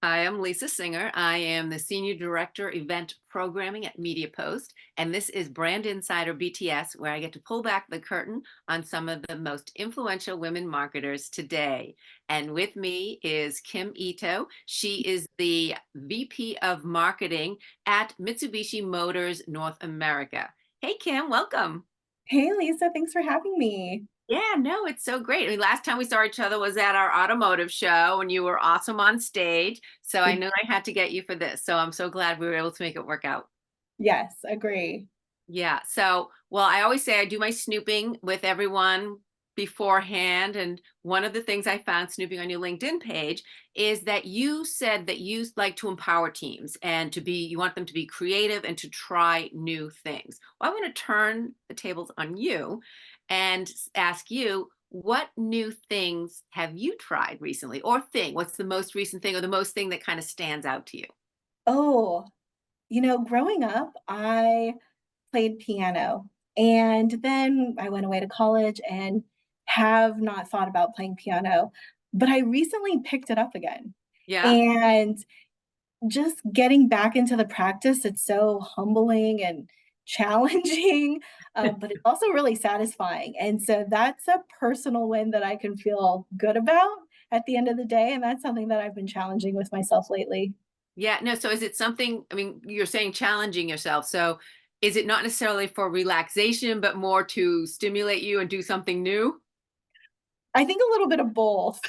I am Lisa Singer. I am the Senior Director Event Programming at Media Post, and this is Brand Insider BTS, where I get to pull back the curtain on some of the most influential women marketers today. And with me is Kim Ito. She is the VP of Marketing at Mitsubishi Motors North America. Hey, Kim, welcome. Hey Lisa, thanks for having me. Yeah, no, it's so great. I mean, last time we saw each other was at our automotive show and you were awesome on stage. So I knew I had to get you for this. So I'm so glad we were able to make it work out. Yes, agree. Yeah. So, well, I always say I do my snooping with everyone beforehand. And one of the things I found snooping on your LinkedIn page is that you said that you like to empower teams and you want them to be creative and to try new things. Well, I want to turn the tables on you and ask you, what new things have you tried recently or what's the most recent thing or the most thing that kind of stands out to you? Oh, growing up, I played piano, and then I went away to college and have not thought about playing piano, but I recently picked it up again. Yeah. And just getting back into the practice, it's so humbling and challenging, but it's also really satisfying. And so that's a personal win that I can feel good about at the end of the day. And that's something that I've been challenging with myself lately. Yeah, no, so is it something, I mean, you're saying challenging yourself. So is it not necessarily for relaxation, but more to stimulate you and do something new? I think a little bit of both.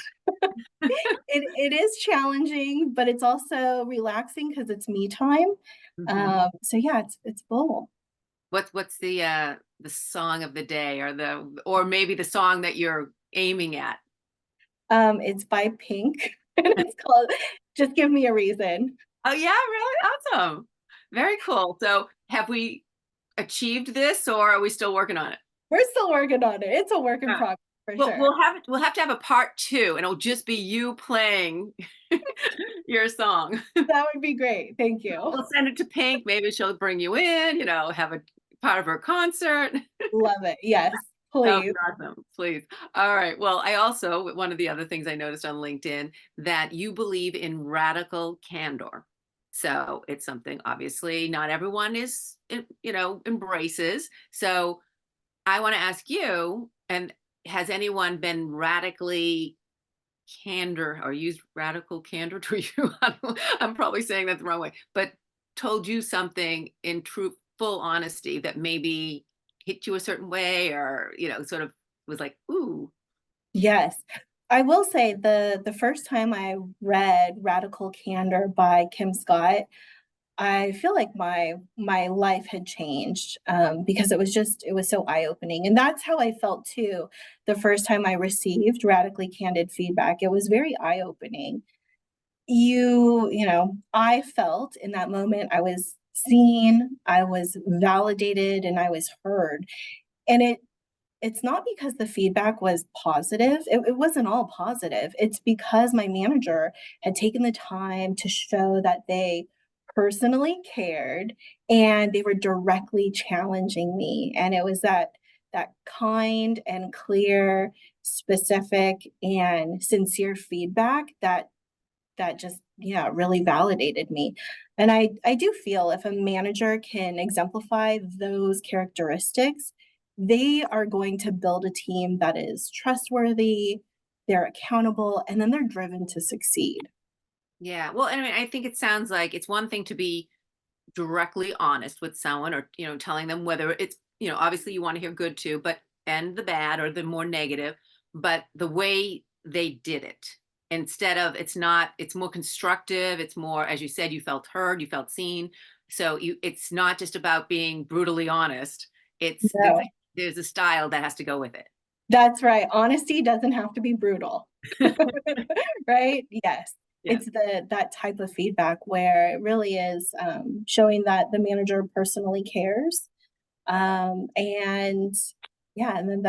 It is challenging, but it's also relaxing because it's me time. Mhm. So yeah, it's both. What's the song of the day or or maybe the song that you're aiming at? It's by Pink, and it's called "Just Give Me a Reason." Oh yeah, really? Awesome. Very cool. So have we achieved this or are we still working on it? We're still working on it. It's a work in progress for Well, sure. we'll have to have a part two, and it'll just be you playing your song. That would be great. Thank you. We'll send it to Pink. Maybe she'll bring you in, have a part of her concert. Love it. Yes, That would please. be awesome. Please. All right. Well, I also, one of the other things I noticed on LinkedIn, that you believe in radical candor. So it's something obviously not everyone embraces. So I want to ask you, and has anyone been radically candor or used radical candor to you? I'm probably saying that the wrong way, but told you something in true full honesty that maybe hit you a certain way or, sort of was like, ooh, Yes. I will say the first time I read Radical Candor by Kim Scott, I feel like my life had changed, because it was so eye-opening, and that's how I felt too the first time I received radically candid feedback. It was very eye-opening. I felt in that moment I was seen, I was validated, and I was heard. And it's not because the feedback was positive. It wasn't all positive. It's because my manager had taken the time to show that they personally cared and they were directly challenging me. And it was that kind and clear, specific and sincere feedback that just, yeah, really validated me. And I do feel if a manager can exemplify those characteristics, they are going to build a team that is trustworthy, they're accountable, and then they're driven to succeed. yeah. Well, I mean, I think it sounds like it's one thing to be directly honest with someone or, telling them whether it's, obviously you want to hear good too, but and the bad or the more negative, but the way they did it instead of it's more constructive, it's more, as you said, you felt heard, you felt seen. So it's not just about being brutally honest. It's No, there's a style that has to go with it. that's right. Honesty doesn't have to be brutal. Right? Yes. Yes. It's that type of feedback where it really is, showing that the manager personally cares. And yeah, and then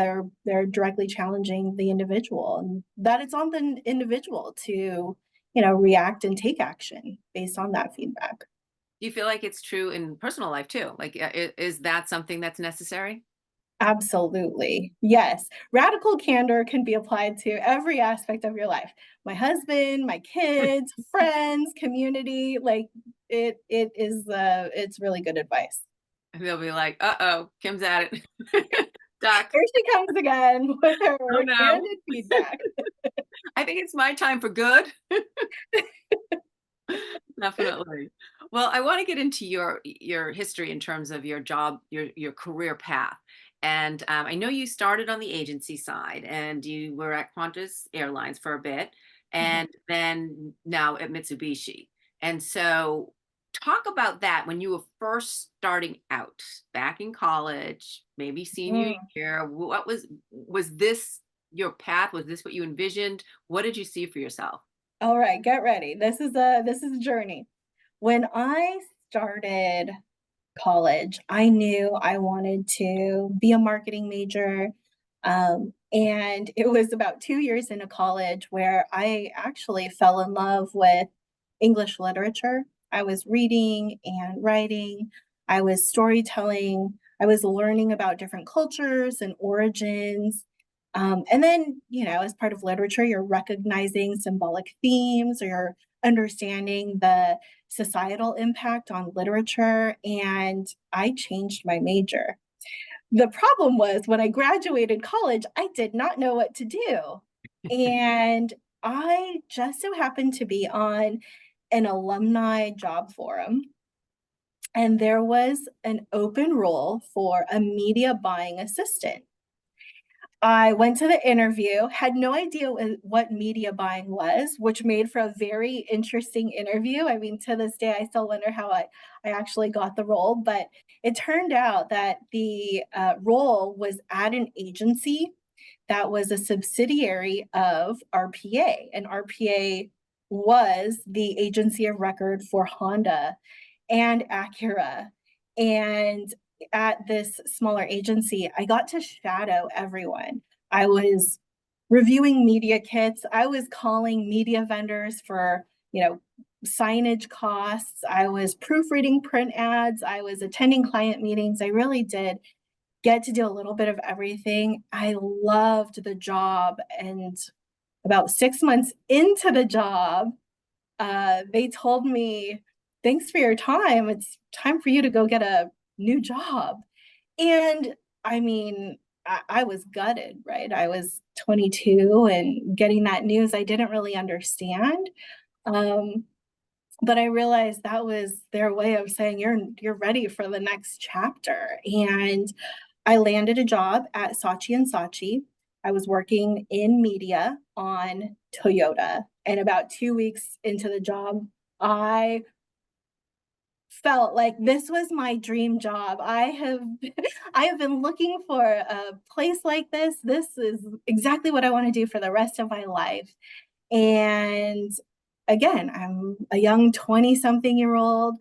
they're directly challenging the individual, and that it's on the individual to, react and take action based on that feedback. Do you feel like it's true in personal life too? Like, is that something that's necessary? Absolutely. Yes. Radical candor can be applied to every aspect of your life. My husband, my kids, friends, community, like it is it's really good advice. And they'll be like, uh-oh, Kim's at it. Doc, Here she comes again with oh her no. candid feedback. I think it's my time for good. Definitely. Well, I want to get into your history in terms of your job, your career path. And I know you started on the agency side, and you were at Qantas Airlines for a bit, Mhm. and then now at Mitsubishi. And so, talk about that when you were first starting out, back in college, maybe senior Mm. year. What was this your path? Was this what you envisioned? What did you see for yourself? All right, get ready. This is a journey. When I started college, I knew I wanted to be a marketing major. And it was about 2 years into college where I actually fell in love with English literature. I was reading and writing, I was storytelling, I was learning about different cultures and origins. And then, as part of literature, you're recognizing symbolic themes or you're understanding the societal impact on literature. And I changed my major. The problem was when I graduated college, I did not know what to do. And I just so happened to be on an alumni job forum, and there was an open role for a media buying assistant. I went to the interview, had no idea what media buying was, which made for a very interesting interview. I mean, to this day, I still wonder how I actually got the role, but it turned out that the role was at an agency that was a subsidiary of RPA, and RPA was the agency of record for Honda and Acura. And at this smaller agency, I got to shadow everyone. I was reviewing media kits. I was calling media vendors for, signage costs. I was proofreading print ads. I was attending client meetings. I really did get to do a little bit of everything. I loved the job. And about 6 months into the job, they told me, "Thanks for your time. It's time for you to go get a new job." And I mean, I was gutted, right? I was 22 and getting that news, I didn't really understand. Um, but I realized that was their way of saying you're ready for the next chapter. And I landed a job at Saatchi and Saatchi. I was working in media on Toyota. And about 2 weeks into the job, I felt like this was my dream job. I have been looking for a place like this. This is exactly what I want to do for the rest of my life. And again, I'm a young 20 something year old.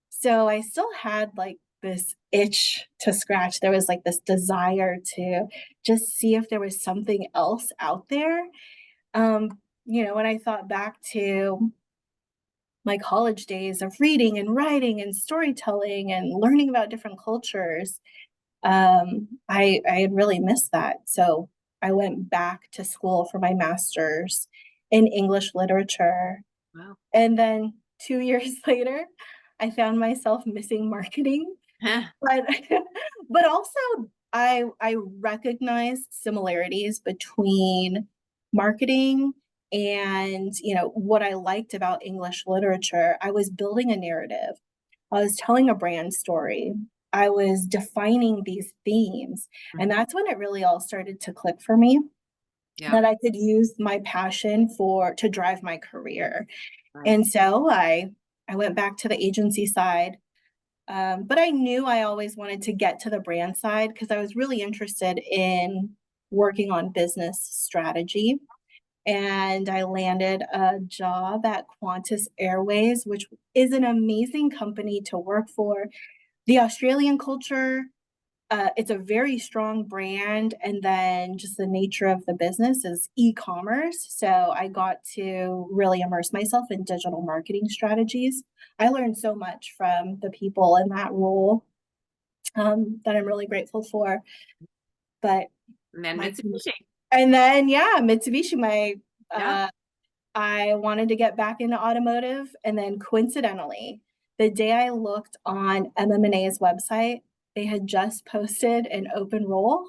So I still had like this itch to scratch. There was like this desire to just see if there was something else out there. When I thought back to my college days of reading and writing and storytelling and learning about different cultures, I had really missed that. So I went back to school for my master's in English literature. Wow. And then 2 years later, I found myself missing marketing. But but also I recognized similarities between marketing and, what I liked about English literature. I was building a narrative. I was telling a brand story. I was defining these themes. And Mhm. that's when it really all started to click for me Yeah. that I could use my passion for to drive my career. Right. And so I went back to the agency side, but I knew I always wanted to get to the brand side because I was really interested in working on business strategy. And I landed a job at Qantas Airways, which is an amazing company to work for. The Australian culture, it's a very strong brand, and then just the nature of the business is e-commerce. So I got to really immerse myself in digital marketing strategies. I learned so much from the people in that role that I'm really grateful for. but And then my Mitsubishi. and then, yeah, Mitsubishi, my, Yeah. uh I wanted to get back into automotive, and then coincidentally, the day I looked on MMA 's website, they had just posted an open role,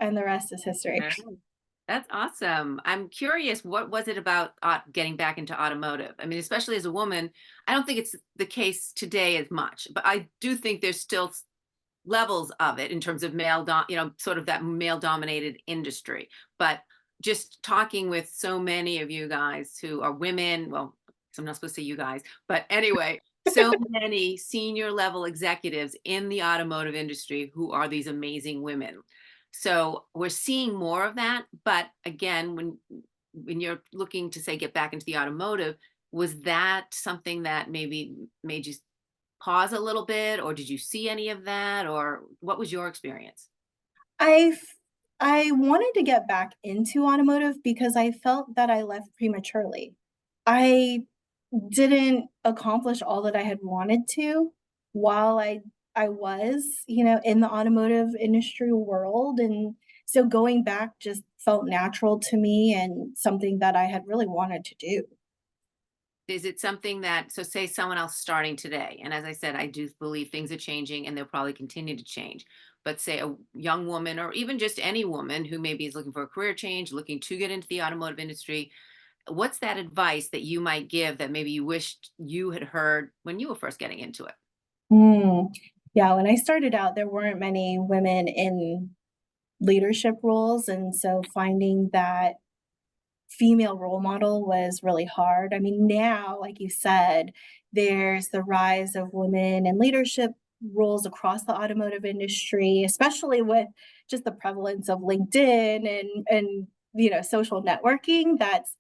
and the rest is history. Oh, that's awesome. I'm curious, what was it about getting back into automotive? I mean, especially as a woman, I don't think it's the case today as much, but I do think there's still levels of it in terms of sort of that male dominated industry. But just talking with so many of you guys who are women, well, I'm not supposed to say you guys, but anyway, so many senior level executives in the automotive industry who are these amazing women. So we're seeing more of that. But again, when you're looking to say get back into the automotive, was that something that maybe made you pause a little bit, or did you see any of that, or what was your experience? I f I wanted to get back into automotive because I felt that I left prematurely. I didn't accomplish all that I had wanted to while I was, in the automotive industry world, and so going back just felt natural to me and something that I had really wanted to do. Is it something that, so say someone else starting today, and as I said, I do believe things are changing and they'll probably continue to change. But say a young woman, or even just any woman who maybe is looking for a career change, looking to get into the automotive industry, what's that advice that you might give that maybe you wished you had heard when you were first getting into it? Mm. Yeah, when I started out, there weren't many women in leadership roles, and so finding that female role model was really hard. I mean, now, like you said, there's the rise of women in leadership roles across the automotive industry, especially with just the prevalence of LinkedIn and social networking that's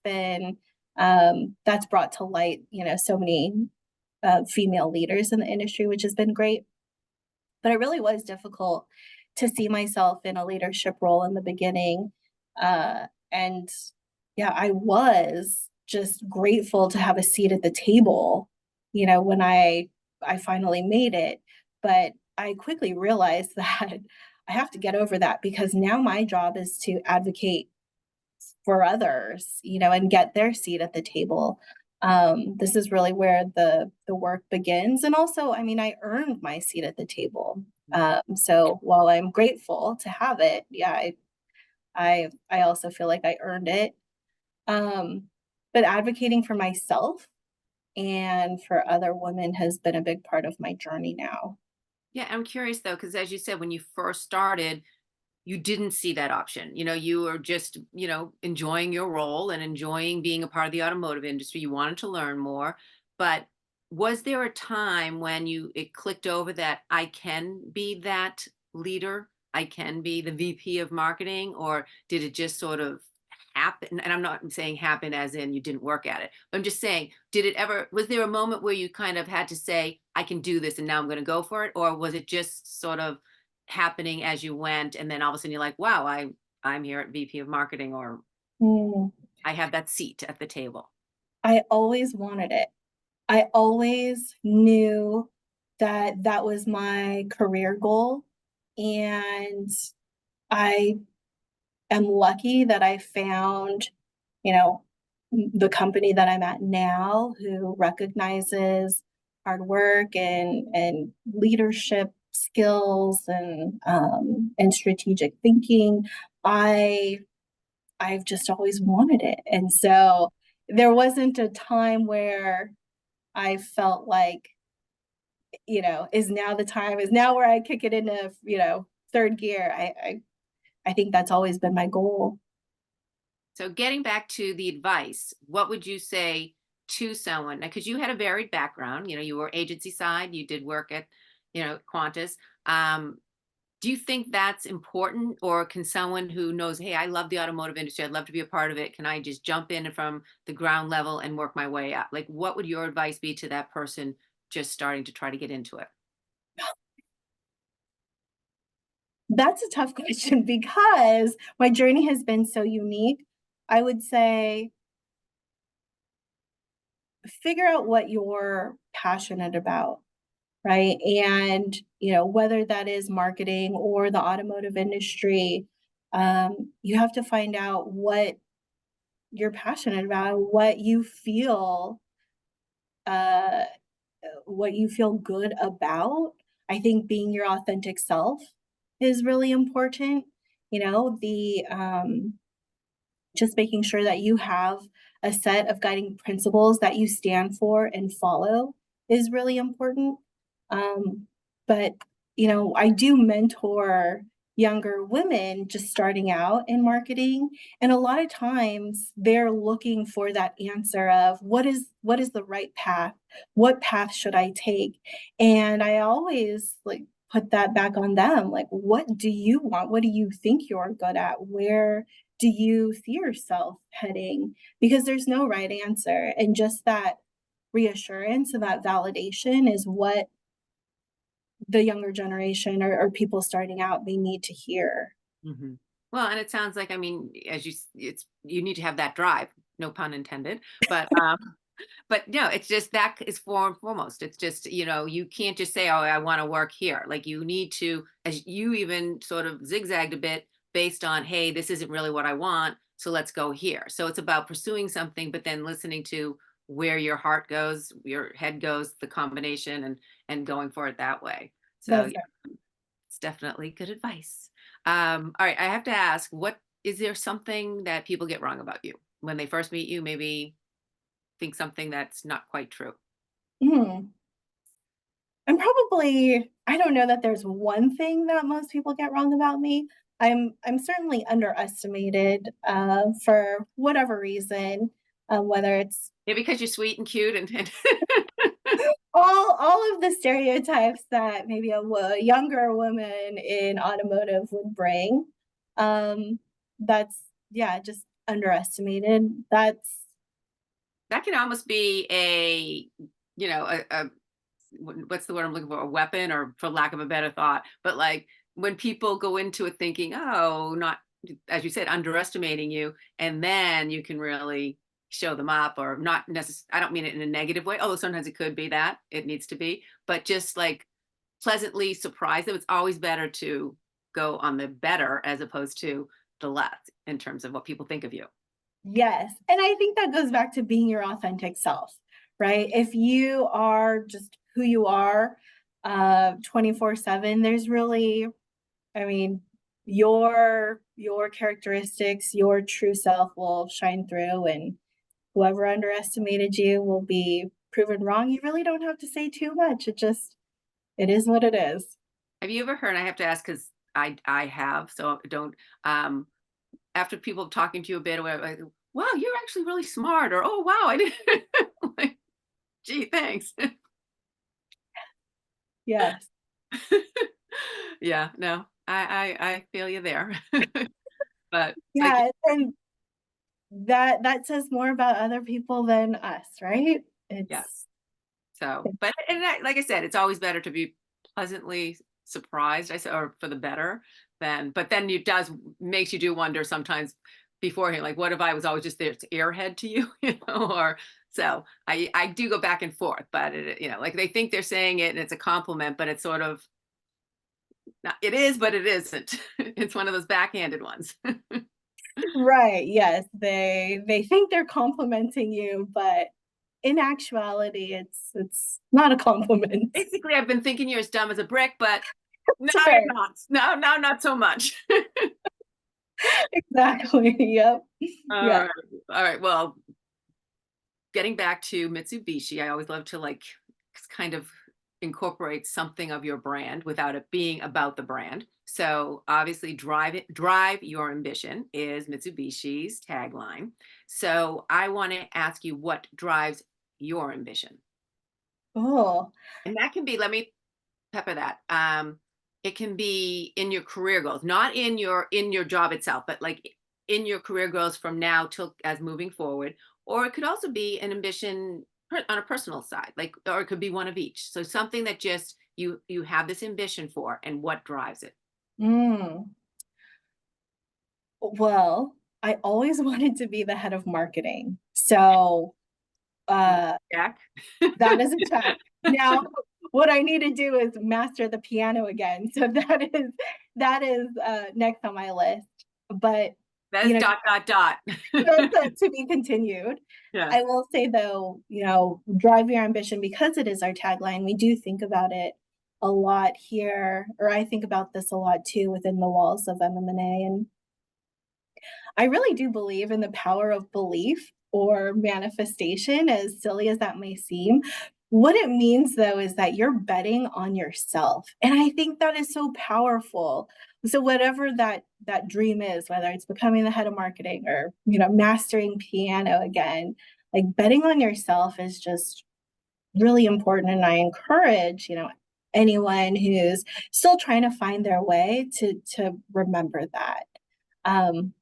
brought to light so many female leaders in the industry, which has been great. But it really was difficult to see myself in a leadership role in the beginning. And yeah, I was just grateful to have a seat at the table, when I finally made it. But I quickly realized that I have to get over that because now my job is to advocate for others, and get their seat at the table. This is really where the work begins, and also, I mean, I earned my seat at the table. So while I'm grateful to have it, yeah, I also feel like I earned it. Um, but advocating for myself and for other women has been a big part of my journey now. Yeah, I'm curious though, because as you said, when you first started, you didn't see that option. You were just, enjoying your role and enjoying being a part of the automotive industry. You wanted to learn more. But was there a time when it clicked over that I can be that leader? I can be the VP of marketing, or did it just sort of happen? And I'm not saying happen as in you didn't work at it, but I'm just saying, was there a moment where you kind of had to say, I can do this and now I'm going to go for it? Or was it just sort of happening as you went, and then all of a sudden you're like, wow, I'm here at VP of marketing, or Mm, I have that seat at the table. I always wanted it. I always knew that that was my career goal, and I am lucky that I found, you know, the company that I'm at now who recognizes hard work and leadership skills and strategic thinking. I I've just always wanted it, and so there wasn't a time where I felt like, is now the time, is now where I kick it into, third gear. I think that's always been my goal. So getting back to the advice, what would you say to someone? Because you had a varied background, you were agency side, you did work at, Qantas. Um, do you think that's important, or can someone who knows, hey, I love the automotive industry, I'd love to be a part of it, can I just jump in from the ground level and work my way up? Like, what would your advice be to that person just starting to try to get into it? That's a tough question because my journey has been so unique. I would say figure out what you're passionate about right? And, whether that is marketing or the automotive industry, you have to find out what you're passionate about, uh, what you feel good about. I think being your authentic self is really important. The just making sure that you have a set of guiding principles that you stand for and follow is really important. Um, but, I do mentor younger women just starting out in marketing. And a lot of times they're looking for that answer of what is the right path? What path should I take? And I always like put that back on them. Like, what do you want? What do you think you're good at? Where do you see yourself heading? Because there's no right answer. And just that reassurance and that validation is what the younger generation or people starting out they need to hear. Mhm. Well, and it sounds like, I mean, as it's you need to have that drive, no pun intended. But no, it's just that is foremost. It's just, you can't just say, "Oh, I want to work here." Like you need to, as you even sort of zigzagged a bit based on, "Hey, this isn't really what I want, so let's go here." So it's about pursuing something, but then listening to where your heart goes, your head goes, the combination, and going for it that way. So That's yeah, it's definitely good advice. All right, I have to ask, what is there something that people get wrong about you when they first meet you? Maybe think something that's not quite true. right. I don't know that there's one thing that most people get wrong about me. I'm certainly underestimated, for whatever reason, whether it's Yeah, because you're sweet and cute and all of the stereotypes that maybe a younger woman in automotive would bring. Um, that's yeah, just underestimated. That's that can almost be a what's the word I'm looking for? A weapon, or for lack of a better thought. But like when people go into it thinking, oh, not as you said, underestimating you, and then you can really show them up, or not necessarily. I don't mean it in a negative way, although sometimes it could be that it needs to be, but just like pleasantly surprise them. It's always better to go on the better as opposed to the less in terms of what people think of you. yes. And I think that goes back to being your authentic self, right? If you are just who you are, 24/7, there's really, I mean, your characteristics, your true self will shine through and whoever underestimated you will be proven wrong. You really don't have to say too much. It is what it is. Have you ever heard? I have to ask because I have, so don't. Um, After people talking to you a bit, or whatever, like, wow, you're actually really smart, or oh wow, I didn't. Like, gee, thanks. Yes. Yeah, no, I feel you there. But like, Yeah, and that says more about other people than us, right? yeah. It's So, but like I said, it's always better to be pleasantly surprised. I said, or for the better, than. But then it does makes you do wonder sometimes beforehand, like, what if I was always just there to airhead to you, or so I do go back and forth, but like they think they're saying it and it's a compliment, but it's sort of not, it is, but it isn't. It's one of those backhanded ones. right, yes, they think they're complimenting you, but in actuality, it's not a compliment. Basically, I've been thinking you're as dumb as a brick, but no, That's you're right. not. No, no, not so much. Exactly, yep. All Yeah. right. All right. Well, getting back to Mitsubishi, I always love to like kind of incorporate something of your brand without it being about the brand. So obviously drive your ambition is Mitsubishi's tagline. So I want to ask you what drives your ambition. Oh, And that can be, let me pepper that. It can be in your career goals, not in your job itself, but like in your career goals from now till as moving forward. Or it could also be an ambition on a personal side, like, or it could be one of each. So something that just you have this ambition for, and what drives it. mm. Well, I always wanted to be the head of marketing. So, Okay, uh, Jack. that is a check. Now, what I need to do is master the piano again. So that is next on my list. But That you is know, dot, dot, dot. that's to be continued. Yes. I will say though, drive your ambition because it is our tagline. We do think about it a lot here, or I think about this a lot too within the walls of MMA. And I really do believe in the power of belief or manifestation, as silly as that may seem. What it means, though, is that you're betting on yourself. And I think that is so powerful. So whatever that dream is, whether it's becoming the head of marketing or, mastering piano again, like betting on yourself is just really important. And I encourage, anyone who's still trying to find their way to remember that. Um,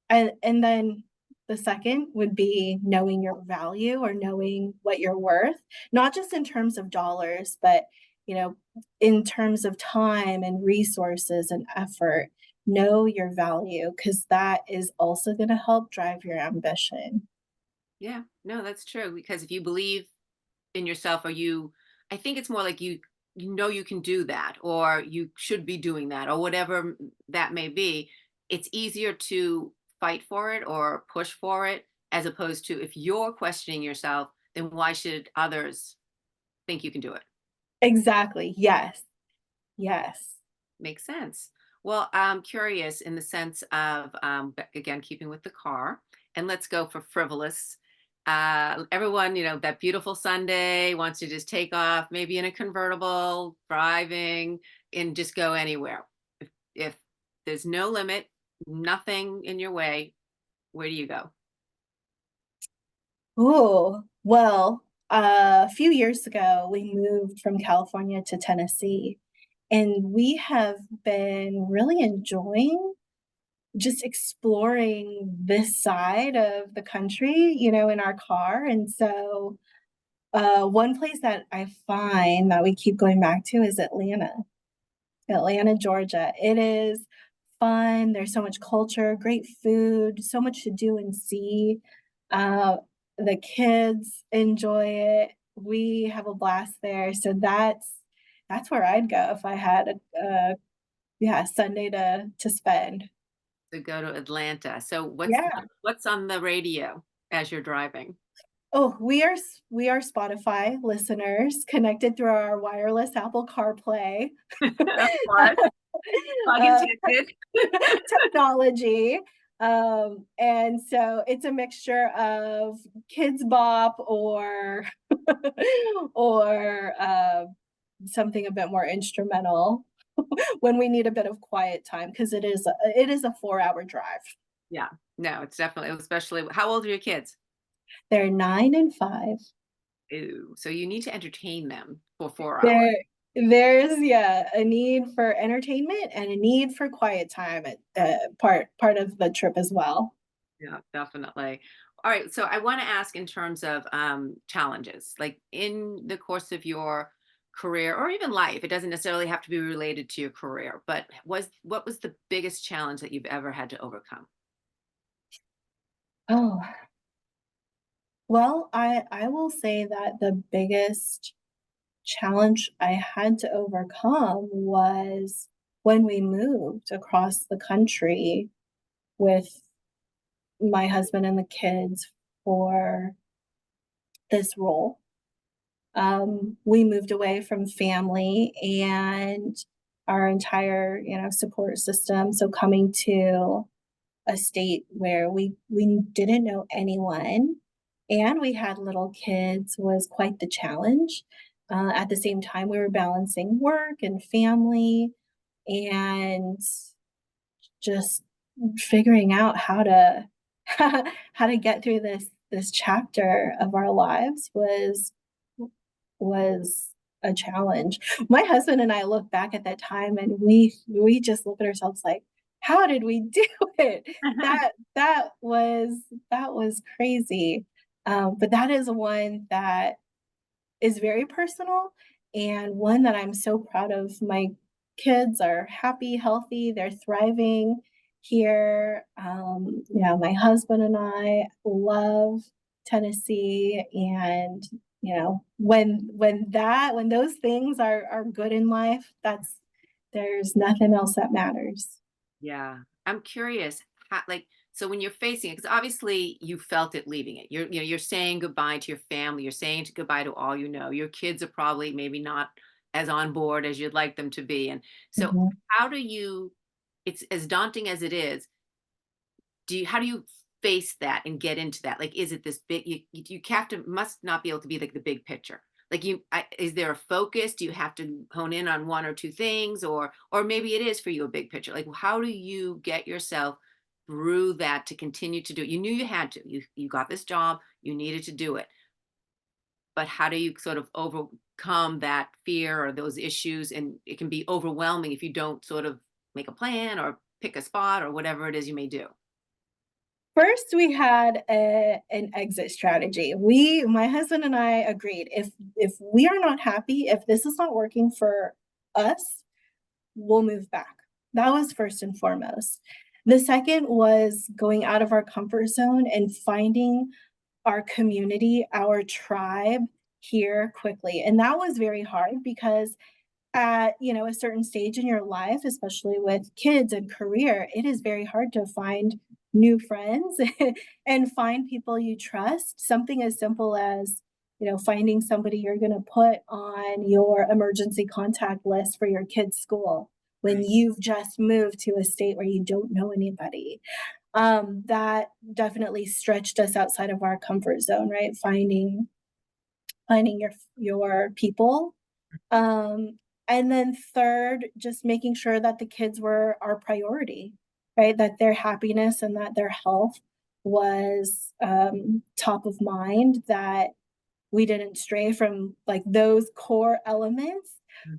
and then the second would be knowing your value or knowing what you're worth, not just in terms of dollars, but you know, in terms of time and resources and effort. Know your value because that is also going to help drive your ambition. Yeah, no, that's true. Because if you believe in yourself, or I think it's more like you know you can do that, or you should be doing that, or whatever that may be. It's easier to fight for it or push for it, as opposed to if you're questioning yourself, then why should others think you can do it? Exactly. Yes. Yes. Makes sense. Well, I'm curious in the sense of, again, keeping with the car, and let's go for frivolous. Everyone, that beautiful Sunday wants to just take off, maybe in a convertible, driving, and just go anywhere. If there's no limit, nothing in your way, where do you go? Oh, well, a few years ago, we moved from California to Tennessee, and we have been really enjoying just exploring this side of the country, in our car. And so, one place that I find that we keep going back to is Atlanta, Georgia. It is fun. There's so much culture, great food, so much to do and see. Uh, the kids enjoy it. We have a blast there. So that's where I'd go if I had a yeah, Sunday to spend. To go to Atlanta. So Yeah. what's on the radio as you're driving? Oh, we are Spotify listeners connected through our wireless Apple CarPlay. Of course, plug and uh, tinted. technology. And so it's a mixture of kids bop or or something a bit more instrumental when we need a bit of quiet time because it is a 4-hour drive. Yeah, no, it's definitely, especially, how old are your kids? They're 9 and 5. Ooh, so you need to entertain them for 4 hours. There there's yeah, a need for entertainment and a need for quiet time at part of the trip as well. Yeah, definitely. All right, so I want to ask in terms of challenges, like in the course of your career or even life. It doesn't necessarily have to be related to your career, but what was the biggest challenge that you've ever had to overcome? Oh, well, I will say that the biggest challenge I had to overcome was when we moved across the country with my husband and the kids for this role. We moved away from family and our entire, support system. So coming to a state where we didn't know anyone and we had little kids was quite the challenge. At the same time, we were balancing work and family and just figuring out how to how to get through this chapter of our lives was a challenge. My husband and I look back at that time and we just look at ourselves like, how did we do it? That was crazy. But that is one that is very personal and one that I'm so proud of. My kids are happy, healthy, they're thriving here. My husband and I love Tennessee and you know, when those things are good in life, that's there's nothing else that matters. Yeah. I'm curious, how, like, so when you're facing it, because obviously you felt it leaving it. You're saying goodbye to your family. You're saying goodbye to all you know. Your kids are probably maybe not as on board as you'd like them to be. And so, Mhm. how do you? It's as daunting as it is. How do you face that and get into that? Like, is it this big? You have to must not be able to be like the big picture. Like is there a focus? Do you have to hone in on one or two things, or maybe it is for you a big picture? Like, how do you get yourself through that to continue to do it? You knew you had to. You got this job. You needed to do it. But how do you sort of overcome that fear or those issues? And it can be overwhelming if you don't sort of make a plan or pick a spot or whatever it is you may do. First, we had an exit strategy. My husband and I agreed if we are not happy, if this is not working for us, we'll move back. That was first and foremost. The second was going out of our comfort zone and finding our community, our tribe here quickly. And that was very hard because at a certain stage in your life, especially with kids and career, it is very hard to find new friends and find people you trust. Something as simple as finding somebody you're going to put on your emergency contact list for your kids school when Right. you've just moved to a state where you don't know anybody. That definitely stretched us outside of our comfort zone, right? Finding your people. And then third, just making sure that the kids were our priority, right? That their happiness and that their health was top of mind, that we didn't stray from like those core elements Mhm.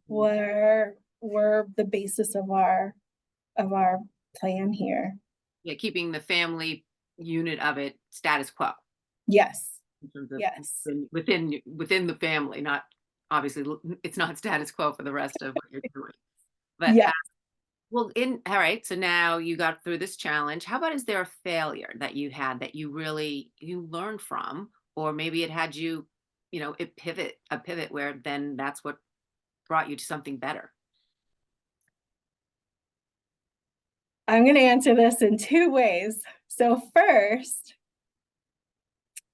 were the basis of our plan here. Yeah, keeping the family unit of it status quo Yes. in terms of Yes. within the family, not obviously it's not status quo for the rest of what you're doing. But Yeah. well, in all right, so now you got through this challenge. How about, is there a failure that you had that you learned from, or maybe it had you, it pivot where then that's what brought you to something better? I'm going to answer this in two ways. So first,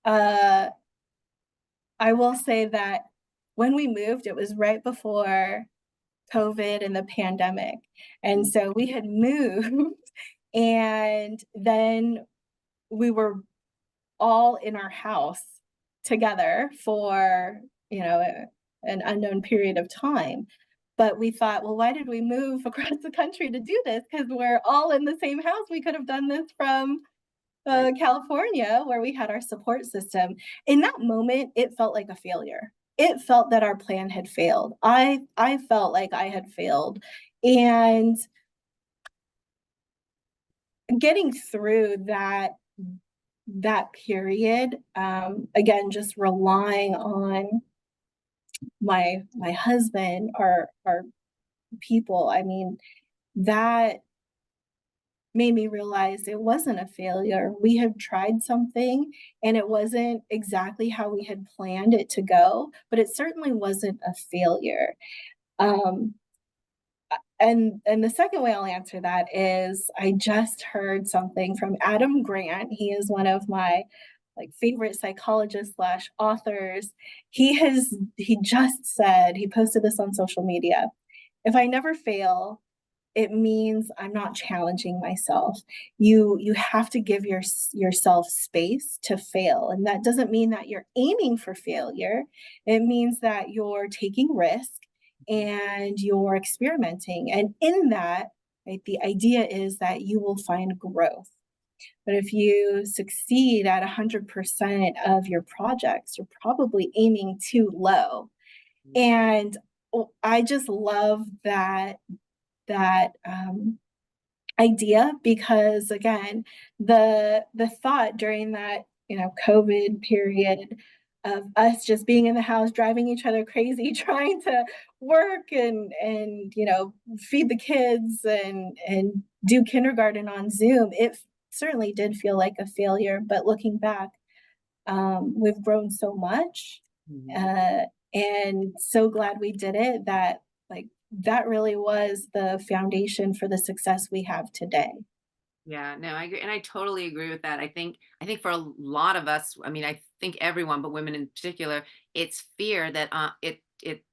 uh, I will say that when we moved, it was right before COVID and the pandemic. And Mm. so we had moved, and then we were all in our house together for, an unknown period of time. But we thought, well, why did we move across the country to do this? Because we're all in the same house. We could have done this from Right. California, where we had our support system. In that moment, it felt like a failure. It felt that our plan had failed. I felt like I had failed, and getting through that period, again, just relying on my husband, our people. I mean, that made me realize it wasn't a failure. We had tried something and it wasn't exactly how we had planned it to go, but it certainly wasn't a failure. Um, and the second way I'll answer that is I just heard something from Adam Grant. He is one of my like favorite psychologists slash authors. He just said, he posted this on social media. If I never fail, it means I'm not challenging myself. You have to give yourself space to fail. And that doesn't mean that you're aiming for failure. It means that you're taking risk and you're experimenting. And in that, right, the idea is that you will find growth. But if you succeed at 100% of your projects, you're probably aiming too low. And I just love that idea, because again, the thought during that COVID period of us just being in the house driving each other crazy trying to work and feed the kids and do kindergarten on Zoom, it certainly did feel like a failure. But looking back, we've grown so much, Mhm. uh, and so glad we did it that, like, that really was the foundation for the success we have today. Yeah, no, I agree, and I totally agree with that. I think for a lot of us, I mean, I think everyone, but women in particular, it's fear that it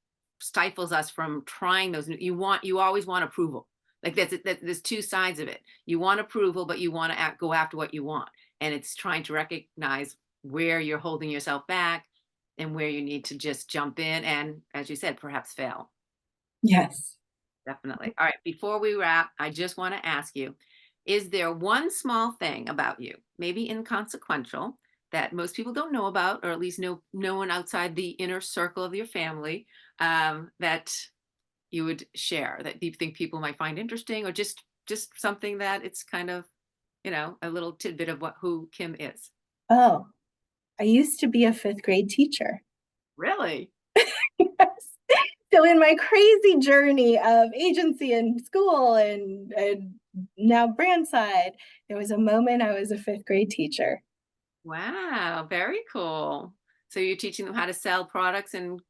stifles us from trying those. You always want approval. Like there's two sides of it. You want approval, but you want to go after what you want, and it's trying to recognize where you're holding yourself back and where you need to just jump in and, as you said, perhaps fail. Yes. Definitely. All right. Before we wrap, I just want to ask you, is there one small thing about you, maybe inconsequential, that most people don't know about, or at least no one outside the inner circle of your family, that you would share that you think people might find interesting, or just something that it's kind of, a little tidbit of what who Kim is? Oh, I used to be a 5th grade teacher. Really? Yes. So in my crazy journey of agency and school and now brand side, there was a moment I was a 5th grade teacher. Wow, very cool. So you're teaching them how to sell products and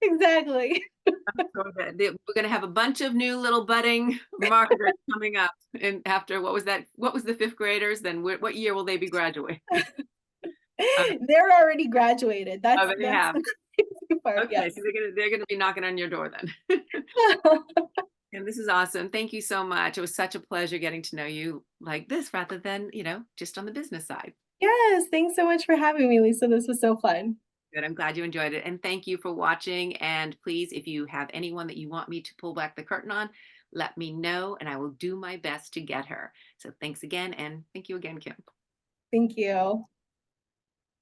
Exactly. So we're gonna have a bunch of new little budding marketers coming up, and after what was that? What was the fifth graders? Then what year will they be graduating? Uh, They're already graduated. oh, they That's have. the crazy part, Okay, so yes. they're gonna be knocking on your door then. And this is awesome. Thank you so much. It was such a pleasure getting to know you like this, rather than just on the business side. Yes, thanks so much for having me, Lisa. This was so fun. Good. I'm glad you enjoyed it, and thank you for watching. And please, if you have anyone that you want me to pull back the curtain on, let me know, and I will do my best to get her. So thanks again, and thank you again, Kim. Thank you.